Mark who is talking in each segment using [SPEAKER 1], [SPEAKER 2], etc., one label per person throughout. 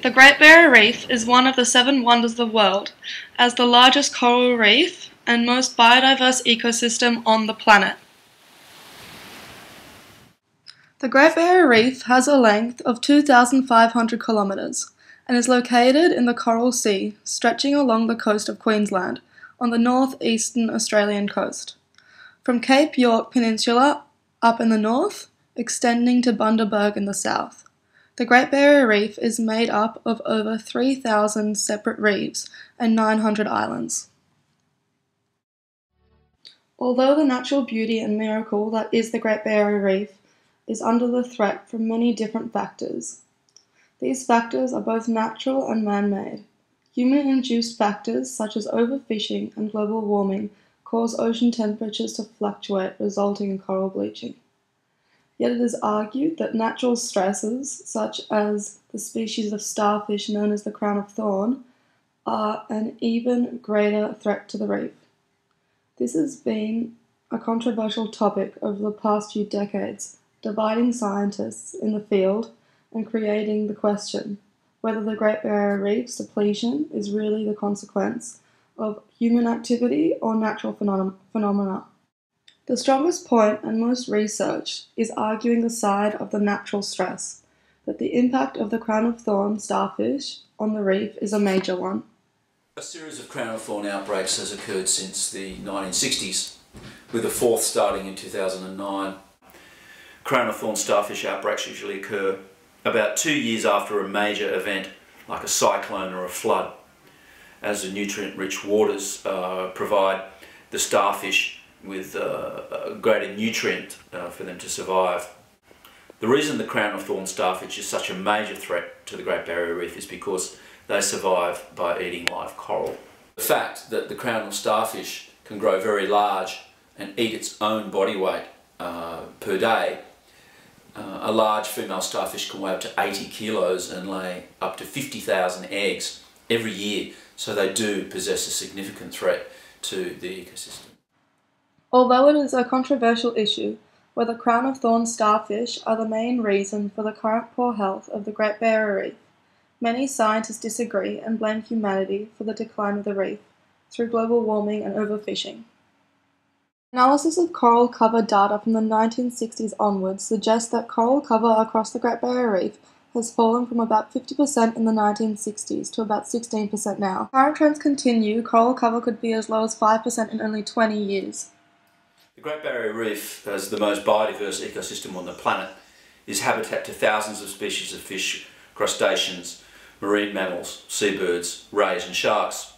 [SPEAKER 1] The Great Barrier Reef is one of the 7 wonders of the world, as the largest coral reef and most biodiverse ecosystem on the planet. The Great Barrier Reef has a length of 2,500 kilometres and is located in the Coral Sea, stretching along the coast of Queensland, on the northeastern Australian coast, from Cape York Peninsula up in the north, extending to Bundaberg in the south. The Great Barrier Reef is made up of over 3,000 separate reefs and 900 islands. Although the natural beauty and miracle that is the Great Barrier Reef is under the threat from many different factors. These factors are both natural and man-made. Human-induced factors such as overfishing and global warming cause ocean temperatures to fluctuate, resulting in coral bleaching. Yet it is argued that natural stresses, such as the species of starfish known as the crown of thorn, are an even greater threat to the reef. This has been a controversial topic over the past few decades, dividing scientists in the field and creating the question whether the Great Barrier Reef's depletion is really the consequence of human activity or natural phenomena. The strongest point and most research is arguing the side of the natural stress, that the impact of the crown of thorn starfish on the reef is a major one.
[SPEAKER 2] A series of crown of thorn outbreaks has occurred since the 1960s, with the 4th starting in 2009. Crown of thorn starfish outbreaks usually occur about 2 years after a major event like a cyclone or a flood, as the nutrient-rich waters provide the starfish with a greater nutrient for them to survive. The reason the crown of thorn starfish is such a major threat to the Great Barrier Reef is because they survive by eating live coral. The fact that the crown of starfish can grow very large and eat its own body weight per day. A large female starfish can weigh up to 80 kilos and lay up to 50,000 eggs every year, so they do possess a significant threat to the ecosystem.
[SPEAKER 1] Although it is a controversial issue whether crown of thorn starfish are the main reason for the current poor health of the Great Barrier Reef, many scientists disagree and blame humanity for the decline of the reef through global warming and overfishing. Analysis of coral cover data from the 1960s onwards suggests that coral cover across the Great Barrier Reef has fallen from about 50% in the 1960s to about 16% now. If current trends continue, coral cover could be as low as 5% in only 20 years.
[SPEAKER 2] The Great Barrier Reef, as the most biodiverse ecosystem on the planet, is habitat to thousands of species of fish, crustaceans, marine mammals, seabirds, rays and sharks.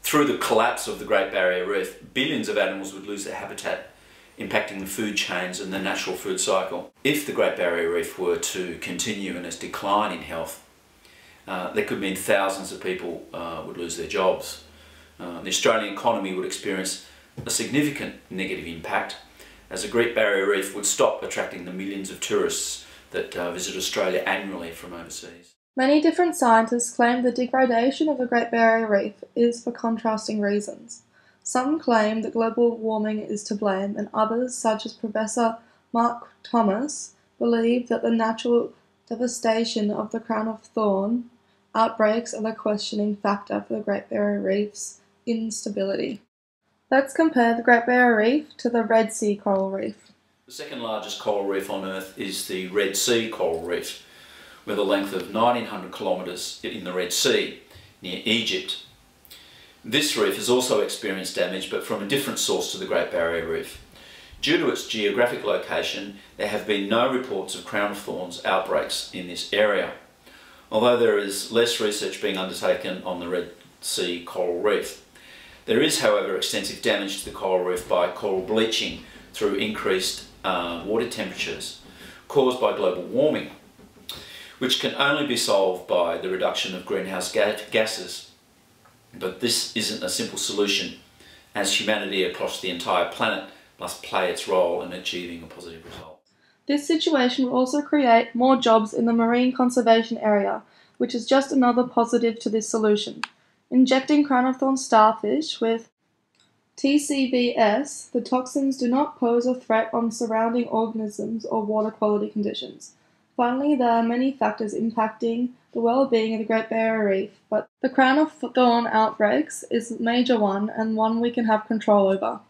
[SPEAKER 2] Through the collapse of the Great Barrier Reef, billions of animals would lose their habitat, impacting the food chains and the natural food cycle. If the Great Barrier Reef were to continue in its decline in health, that could mean thousands of people would lose their jobs. The Australian economy would experience a significant negative impact, as the Great Barrier Reef would stop attracting the millions of tourists that visit Australia annually from overseas.
[SPEAKER 1] Many different scientists claim the degradation of the Great Barrier Reef is for contrasting reasons. Some claim that global warming is to blame, and others, such as Professor Mark Thomas, believe that the natural devastation of the crown of thorn outbreaks are the questioning factor for the Great Barrier Reef's instability. Let's compare the Great Barrier Reef to the Red Sea coral reef.
[SPEAKER 2] The second largest coral reef on Earth is the Red Sea coral reef, with a length of 1,900 kilometres in the Red Sea, near Egypt. This reef has also experienced damage, but from a different source to the Great Barrier Reef. Due to its geographic location, there have been no reports of crown of thorns outbreaks in this area, although there is less research being undertaken on the Red Sea coral reef. There is, however, extensive damage to the coral reef by coral bleaching through increased water temperatures caused by global warming, which can only be solved by the reduction of greenhouse gases. But this isn't a simple solution, as humanity across the entire planet must play its role in achieving a positive result.
[SPEAKER 1] This situation will also create more jobs in the marine conservation area, which is just another positive to this solution. Injecting crown of thorn starfish with TCBS, the toxins do not pose a threat on surrounding organisms or water quality conditions. Finally, there are many factors impacting the well-being of the Great Barrier Reef, but the crown of thorn outbreaks is a major one and one we can have control over.